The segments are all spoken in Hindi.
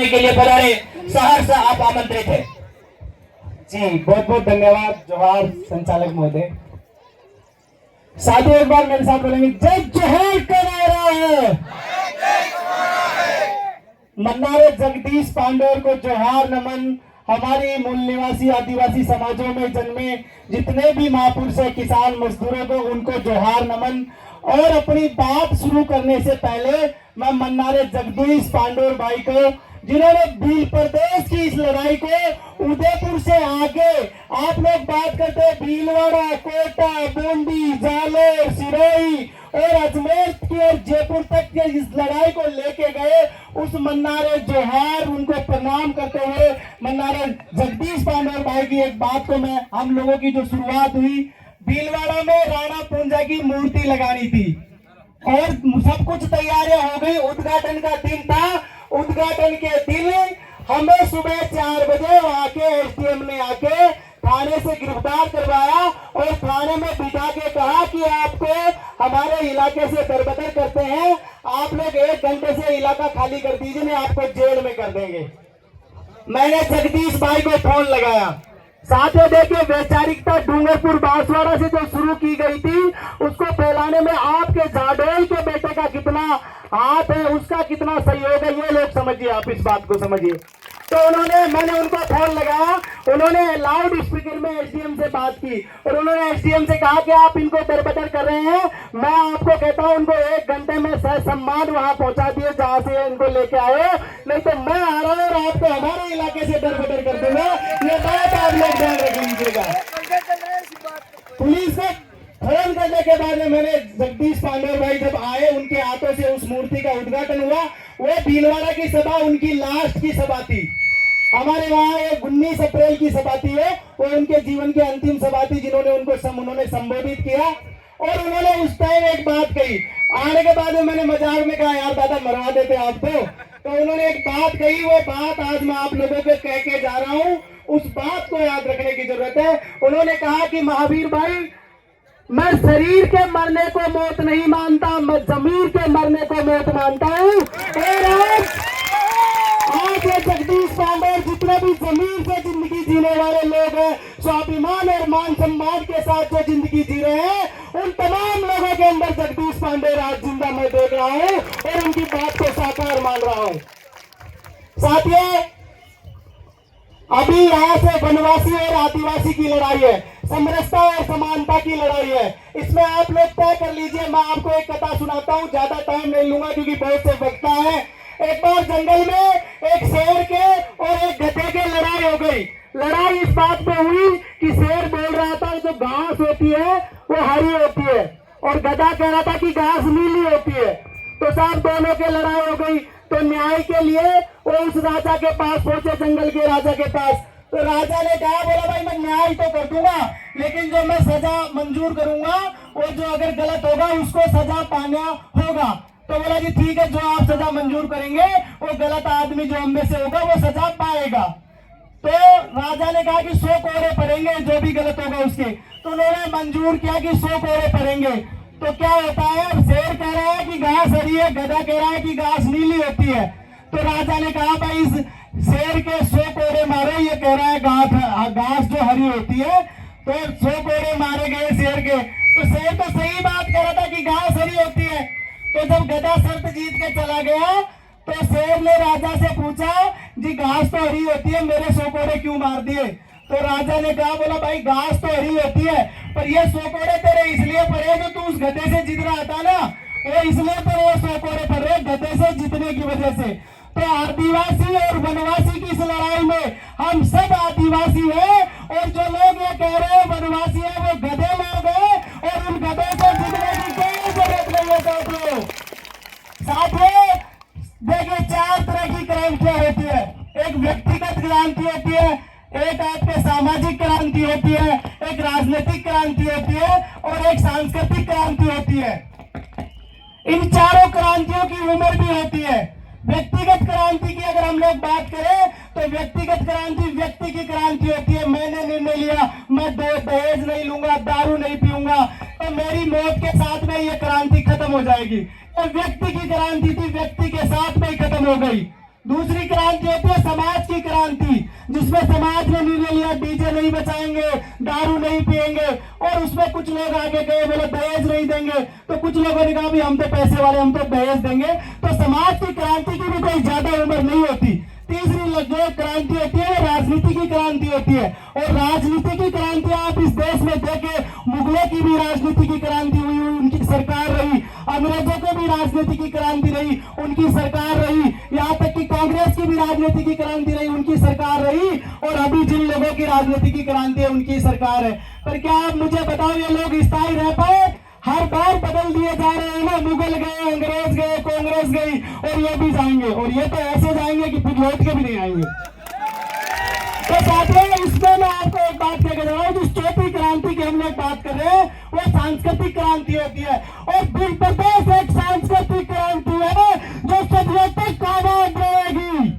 देने के लिए पधारे, सहर्ष आप आमंत्रित है। जी बहुत बहुत धन्यवाद। जोहार संचालक महोदय। साथियों एक बार मेरे साथ बोलेंगे, जय जोहार का नारा है। मन्नारे जगदीश पांडेर को जोहार नमन। हमारी मूल निवासी आदिवासी समाजों में जन्मे जितने भी महापुरुष है, किसान मजदूरों को, उनको जोहार नमन। और अपनी बात शुरू करने से पहले मैं मन्नारे जगदीश पांडेर भाई को, जिन्होंने भील प्रदेश की इस लड़ाई को उदयपुर से आगे, आप लोग बात करते हैं भीलवाड़ा, कोटा, बूंदी, जालोर, सिरोही और अजमेर की और जयपुर तक के इस लड़ाई को लेके गए, उस मन्नारे जोहार, उनको प्रणाम करते हुए मन्नारे जगदीश पांडेर भाई की एक बात को मैं, हम लोगों की जो शुरुआत हुई, भीलवाड़ा में राणा पूंजा की मूर्ति लगानी थी और सब कुछ तैयारियां हो गई। उद्घाटन का दिन था। उद्घाटन के दिन हमें सुबह 4 बजे वहां के एसडीएम ने आके थाने से गिरफ्तार करवाया और थाने में बिठा के कहा कि आपको हमारे इलाके से दरबदर करते हैं, आप लोग 1 घंटे से इलाका खाली कर दीजिए, नहीं आपको जेल में कर देंगे। मैंने जगदीश भाई को फोन लगाया। साथियों देखिए, वैचारिकता डूंगरपुर बांसवाड़ा से जो शुरू की गई थी, उसको फैलाने में आपके जाडोल के बेटे का कितना हाथ है, उसका कितना सहयोग है, ये लोग समझिए, आप इस बात को समझिए। तो मैंने उनको फोन लगाया, उन्होंने लाउड स्पीकर में एसडीएम से बात की और उन्होंने एसडीएम से कहा कि आप इनको दरबदर कर रहे हैं, मैं आपको कहता हूं उनको 1 घंटे में सम्मान वहां पहुंचा दिए जहां से इनको लेके आए, नहीं तो मैं आ रहा हूं और आपको हमारे इलाके से दरबदर कर दूंगा। ये बात आप लोग ध्यान रखिएगा। पुलिस को फोन करने के बाद में मैंने जगदीश पांडेर भाई जब आए, उनके हाथों से उस मूर्ति का उद्घाटन हुआ। वो भीलवाड़ा की सभा उनकी लास्ट की सभा थी। हमारे वहाँ 19 अप्रैल की सभा थी, वो उनके जीवन की अंतिम सभा थी, जिन्होंने उन्होंने संबोधित किया और उन्होंने उस टाइम एक बात कही। आने के बाद में मैंने मजाक में कहा, यार दादा मरवा देते आप तो उन्होंने एक बात कही, वो बात आज मैं आप लोगों को कह के जा रहा हूँ, उस बात को याद रखने की जरूरत है। उन्होंने कहा कि महावीर भाई, मैं शरीर के मरने को मौत नहीं मानता, मैं जमीर के मरने को मौत मानता हूँ। आज ये जगदीश पांडेर जितने भी जमीन से जिंदगी जीने वाले लोग हैं, स्वाभिमान और मान सम्मान के साथ जो जिंदगी जी रहे हैं, उन तमाम लोगों के अंदर जगदीश पांडेर आज जिंदा मैं देख रहा हूँ और उनकी बात को साकार मान रहा हूँ। साथियों, अभी यहाँ से वनवासी और आदिवासी की लड़ाई है, समरसता और समानता की लड़ाई है। इसमें आप लोग तय कर लीजिए। मैं आपको एक कथा सुनाता हूँ, ज्यादा टाइम नहीं लूंगा क्योंकि बहुत से वक्ता है। एक बार जंगल में एक शेर के और एक गधे के लड़ाई हो गई। लड़ाई इस बात पे हुई कि शेर बोल रहा था जो घास होती है वो हरी होती है और गधा कह रहा था कि घास नीली होती है। तो साहब दोनों के लड़ाई हो गई। तो न्याय के लिए वो उस राजा के पास पहुंचे, जंगल के राजा के पास। तो राजा ने कहा, बोला भाई मैं न्याय तो कर दूंगा, लेकिन जो मैं सजा मंजूर करूंगा वो जो अगर गलत होगा उसको सजा पाना होगा। तो बोला जी ठीक है, जो आप सजा मंजूर करेंगे वो गलत आदमी जो हम में से होगा वो सजा पाएगा। तो राजा ने कहा कि 100 कोड़े पड़ेंगे जो भी गलत होगा उसके। तो उन्होंने मंजूर किया कि 100 कोड़े पड़ेंगे। तो क्या होता है, शेर कह रहा है कि घास हरी है, गधा कह रहा है कि घास नीली होती है। तो राजा ने कहा भाई इस शेर के 100 कोड़े मारो, ये कह रहा है घास जो हरी होती है। तो 100 कोड़े मारे गए शेर के। तो शेर तो सही बात कह रहा था कि घास हरी होती है। तो जब गधा शर्त जीत के चला गया तो शेर ने राजा से पूछा, जी घास तो हरी होती है, मेरे 100 कोड़े क्यों मार दिए? तो राजा ने कहा, बोला भाई घास तो हरी होती है, पर ये 100 कोड़े तेरे इसलिए पड़े जो तू उस गधे से जीत रहा था ना, वो इसलिए तेरे 100 कोड़े पड़ रहे गधे से जीतने की वजह से। तो आदिवासी और वनवासी की इस लड़ाई में हम सब आदिवासी हैं और जो लोग ये कह रहे हैं वनवासी है वो गधे लोग हैं और उन गधों को जीतने की कोई जरूरत नहीं है। साथियों देखिए, 4 तरह की क्रांतियां होती है। एक व्यक्तिगत क्रांति होती है, एक आपके सामाजिक क्रांति होती है, एक राजनीतिक क्रांति होती है और एक सांस्कृतिक क्रांति होती है। इन चारों क्रांतियों की उम्र भी होती है। व्यक्तिगत क्रांति की अगर हम लोग बात करें तो व्यक्तिगत क्रांति व्यक्ति की क्रांति होती है। मैंने निर्णय लिया मैं दहेज नहीं लूंगा, दारू नहीं पीऊंगा, तो मेरी मौत के साथ में ये क्रांति खत्म हो जाएगी। तो व्यक्ति की क्रांति थी, व्यक्ति के साथ में ही खत्म हो गई। दूसरी क्रांति होती है समाज की क्रांति, जिसमें समाज ने निर्णय लिया डीजे नहीं बचाएंगे, दारू नहीं पिएंगे, और उसमें कुछ लोग आगे गए बोले दहेज नहीं देंगे, तो कुछ लोगों ने कहा भी हम तो पैसे वाले, हम तो दहेज देंगे। तो समाज की क्रांति की भी कोई ज्यादा उम्र नहीं होती। तीसरी जो क्रांति होती है वो राजनीति की क्रांति होती है, और राजनीति की क्रांति आप इस देश में देखे, मुगलों की भी राजनीति की क्रांति हुई, उनकी सरकार रही, अंग्रेजों को भी राजनीति की क्रांति रही, उनकी सरकार रही, यहाँ तक कि कांग्रेस की भी राजनीति की क्रांति रही, उनकी सरकार रही, और अभी जिन लोगों की राजनीति की क्रांति है उनकी सरकार है। पर क्या आप मुझे बताओ ये लोग स्थायी रह पाए? हर बार बदल दिए जा रहे हैं ना, मुगल गए, अंग्रेज गए, कांग्रेस गई, और ये भी जाएंगे, और ये तो ऐसे जाएंगे कि फिर लौट के भी नहीं आएंगे। तो साथियों, इसमें मैं आपको एक बात कहकर जा रहा हूं, जिस चौथी क्रांति की हम लोग बात कर रहे हैं वो सांस्कृतिक क्रांति होती है, और बिल प्रदेश एक सांस्कृतिक क्रांति है जो सदियों तक आबाद रहेगी।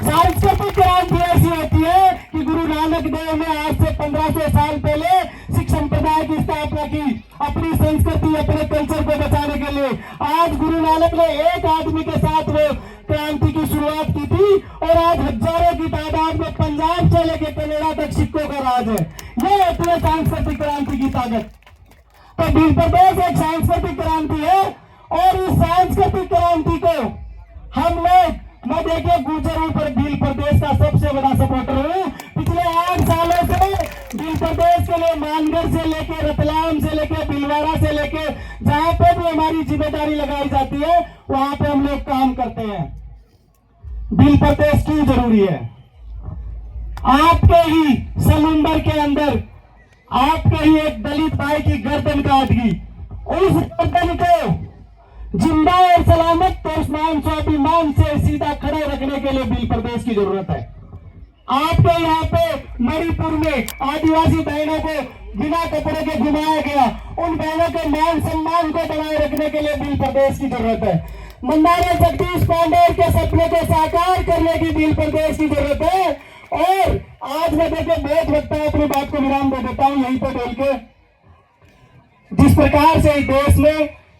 सांस्कृतिक क्रांति ऐसी होती है कि गुरु नानक देव ने आज से 1500 साल पहले सिख संप्रदाय की स्थापना की, अपनी संस्कृति, अपने कल्चर को बचाने के लिए। आज गुरु नानक ने एक आदमी के साथ वो क्रांति की शुरुआत की थी, और आज हजारों की तादाद में पंजाब से लेकर कनाडा तक सिखों का राज है। ये होती है सांस्कृतिक क्रांति की ताकत। तो भील प्रदेश एक सांस्कृतिक क्रांति है, और इस सांस्कृतिक क्रांति को हम लोग, मैं देखिए गुर्जर ऊपर भील प्रदेश का सबसे बड़ा सपोर्टर हूँ। पिछले 8 सालों से भील प्रदेश के लिए मानगढ़ से लेके, रतलाम से लेके, भीलवाड़ा से लेके, जहाँ पे भी हमारी जिम्मेदारी लगाई जाती है वहां पे हम लोग काम करते हैं। भील प्रदेश क्यों जरूरी है? आपके ही सलूंबर के अंदर आपके ही एक दलित भाई की गर्दन काट गई, उस गर्दन को जिंदा और सलामत तो उस्मान स्वाभिमान से सीधा खड़े रखने के लिए भील प्रदेश की जरूरत है। आपके यहाँ पे मणिपुर में आदिवासी बहनों को बिना कपड़े के घुमाया गया, उन बहनों के मान सम्मान को बनाए रखने के लिए भील प्रदेश की जरूरत है। मंडारा जगदीश पांडे के सपने को साकार करने की भील प्रदेश की जरूरत है। और आज मैं देखिए बहुत वक्त है, अपनी बात को विराम दे देता हूं यहीं पर बोल के। जिस प्रकार से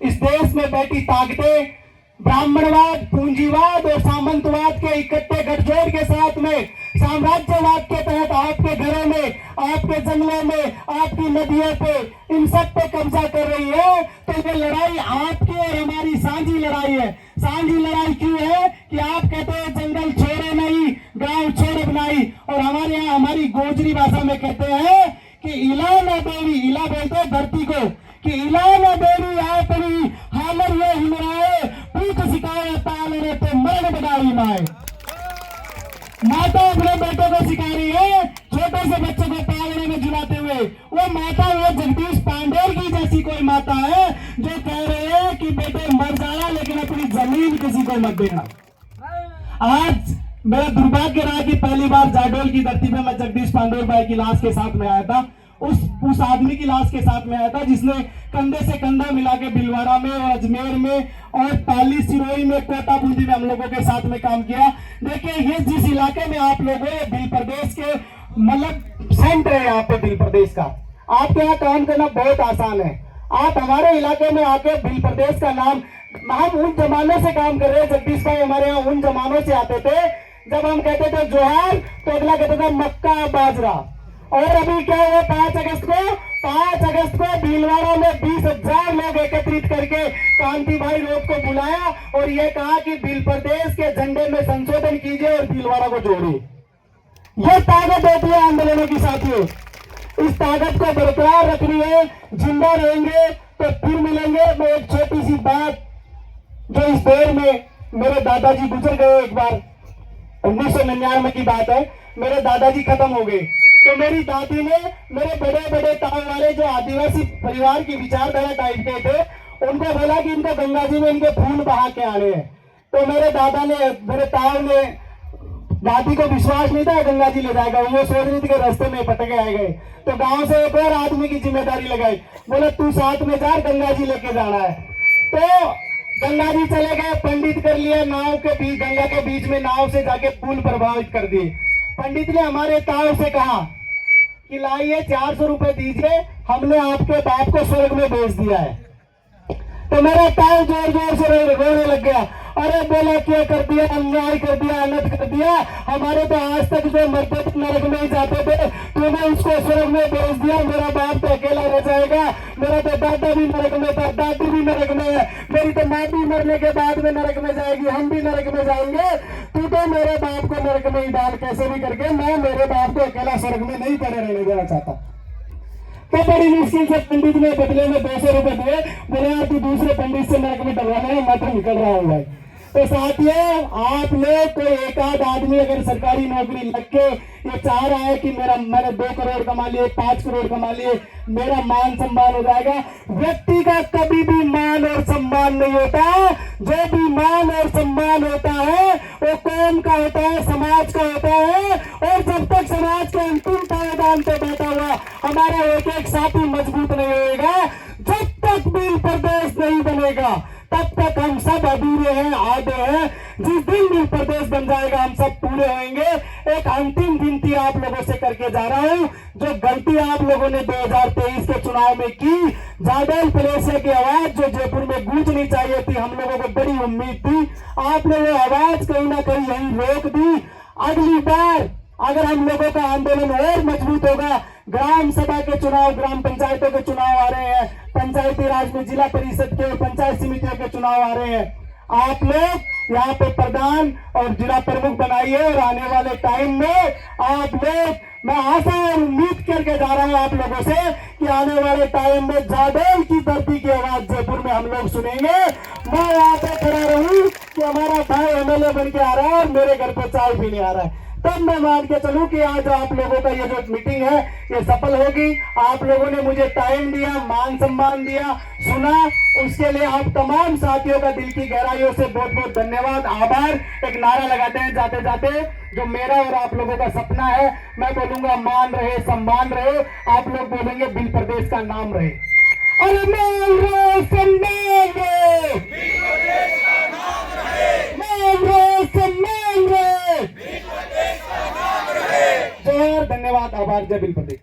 इस देश में बैठी ताकतें ब्राह्मणवाद, पूंजीवाद और सामंतवाद के इकट्ठे गठजोड़ के साथ में साम्राज्यवाद के तहत आपके घरों में, आपके जंगलों में, आपकी नदियों पे, इन सब पे कब्जा कर रही है, तो ये लड़ाई आपकी और हमारी साझी लड़ाई है। साझी लड़ाई क्यों है कि आप कहते हैं जंगल छोड़े नहीं, गांव छोड़े बनाई, और हमारे यहाँ हमारी गोजरी भाषा में कहते हैं कि इला न देवी, इला बोलते हैं धरती को, कि इला न देवी आपनी हालर ये हिमराए, पूछ सिखाए ताल रहते मरण बगाड़ी माए। माता अपने बेटों को सिखा रही है, छोटे से बच्चे को पालने में जुलाते हुए। वो माता वो जगदीश पांडेर की जैसी कोई माता है जो कह रहे हैं कि बेटे मर जाना लेकिन अपनी जमीन किसी को मत देना। आज मेरा दुर्भाग्य रहा कि पहली बार जाडोल की धरती पे मैं जगदीश पांडेर भाई की लाश के साथ में आया था, उस आदमी की लाश के साथ में आया था जिसने कंधे से कंधा मिला के भीलवाड़ा में और अजमेर में और पाली, सिरोही में, कोटा बूंदी में हम लोगों के साथ में काम किया। देखिए ये जिस इलाके में आप लोग हैं, भील प्रदेश के मतलब सेंटर है यहाँ पे भील प्रदेश का। आपके यहाँ काम करना बहुत आसान है। आप हमारे इलाके में आके भील प्रदेश का नाम, हम उन जमानों से काम कर रहे हैं, जगदीश भाई हमारे यहाँ उन जमानों से आते थे जब हम कहते थे जोहार तो अगला कहते था मक्का बाजरा। और अभी क्या हुआ 5 अगस्त को भीलवाड़ा में 20,000 लोग एकत्रित करके कांति भाई रोड को बुलाया और ये कहा कि भील प्रदेश के झंडे में संशोधन कीजिए और भीलवाड़ा को जोड़िए। ये ताकत होती है आंदोलनों की साथियों। इस ताकत को बरकरार रखनी है, जिंदा रहेंगे तो फिर मिलेंगे। मैं एक छोटी सी बात, जो इस दौर में मेरे दादाजी गुजर गए, एक बार 1999 की बात है, मेरे दादाजी खत्म हो गए तो मेरी दादी ने मेरे बड़े बड़े ताऊ वाले जो आदिवासी परिवार की विचारधारा टाइप के थे उनको बोला कि इनको गंगा जी में इनके फूल बहा के आने हैं। तो मेरे दादा ने, मेरे ताऊ ने, दादी को विश्वास नहीं था गंगा जी ले जाएगा, वो सोच रही थी कि रास्ते में पटके आए गए। तो गांव से एक और आदमी की जिम्मेदारी लगाई, बोले तू साथ में जा, गंगा जी लेके जाना है। तो गंगा जी चले गए, पंडित कर लिया, नाव के बीच, गंगा के बीच में नाव से जाके पुल प्रभावित कर दिए। पंडित ने हमारे ताऊ से कहा कि लाइए 400 रुपए दीजिए, हमने आपके बाप को स्वर्ग में भेज दिया है। तो मेरा टाइम जोर जोर से रोने लग गया। अरे बोला क्या कर दिया, अन्याय कर दिया, अनर्थ कर दिया। हमारे तो आज तक जो मरते थे नरक में ही जाते थे, तूने उसको स्वर्ग में भेज दिया। मेरा बाप तो अकेला रह जाएगा, मेरा तो दादा भी नरक में था, दादी भी नरक में है, मेरी तो माँ भी मरने के बाद में नरक में जाएगी, हम भी नरक में जाएंगे। तू तो मेरे बाप को नरक में ही डाल कैसे भी करके। मैं मेरे बाप को अकेला स्वर्ग में नहीं पड़े रहने देना चाहता। तो बड़ी मुश्किल से पंडित ने बदले में 200 रुपए दिए। बोले यार तू दूसरे पंडित से नरक में डलवाना है, मैं तो निकल रहा हूँ भाई। तो साथियों, आप लोग कोई एक आध आदमी अगर सरकारी नौकरी लग के ये चाह रहा है कि मैंने 2 करोड़ कमा लिए, 5 करोड़ कमा लिए, मेरा मान सम्मान हो जाएगा। व्यक्ति का कभी भी मान और सम्मान नहीं होता। जो भी मान और सम्मान होता है वो कौम का होता है, समाज का होता है। और जब तक समाज के अंतिम पायदान पे बैठा हुआ हमारा एक एक साथी मजबूत नहीं होएगा, जब तक बिल प्रदेश नहीं बनेगा, तब तक हम सब अधूरे हैं, आधे हैं। जिस दिन बिल प्रदेश बन जाएगा हम सब पूरे होंगे। एक अंतिम गिनती आप लोगों से करके जा रहा हूं। जो गलती आप लोगों ने 2023 के चुनाव में की, जाडल पलेसिया की आवाज जो जयपुर में गूंजनी चाहिए थी, हम लोगों को बड़ी उम्मीद थी, आप लोगों आवाज कहीं ना कहीं यही रोक दी। अगली बार अगर हम लोगों का आंदोलन और मजबूत होगा, ग्राम सभा के चुनाव, ग्राम पंचायतों के चुनाव आ रहे हैं, पंचायती राज में जिला परिषद के और पंचायत समितियों के चुनाव आ रहे हैं, आप लोग यहाँ पे प्रधान और जिला प्रमुख बनाइए। और आने वाले टाइम में आप लोग, मैं आशा और उम्मीद करके जा रहा हूँ आप लोगों से कि आने वाले टाइम में जाडौल की धरती की आवाज जयपुर में हम लोग सुनेंगे। मैं यहाँ पे खड़ा रहूं कि हमारा भाई एमएलए बन के आ रहा है और मेरे घर पे चाय पीने आ रहा है, तब मैं मान के चलूं कि आज आप लोगों का ये जो मीटिंग है ये सफल होगी। आप लोगों ने मुझे टाइम दिया, मान सम्मान दिया, सुना, उसके लिए आप तमाम साथियों का दिल की गहराइयों से बहुत बहुत धन्यवाद, आभार। एक नारा लगाते हैं जाते जाते, जो मेरा और आप लोगों का सपना है। मैं बोलूंगा मान रहे, सम्मान रहे, आप लोग बोलेंगे बिल प्रदेश का नाम रहे। अरे मान रहे, सम्मान रहे, मान रहे, सम्मान रहे। जय, धन्यवाद, आभार। जय बिल प्रदेश।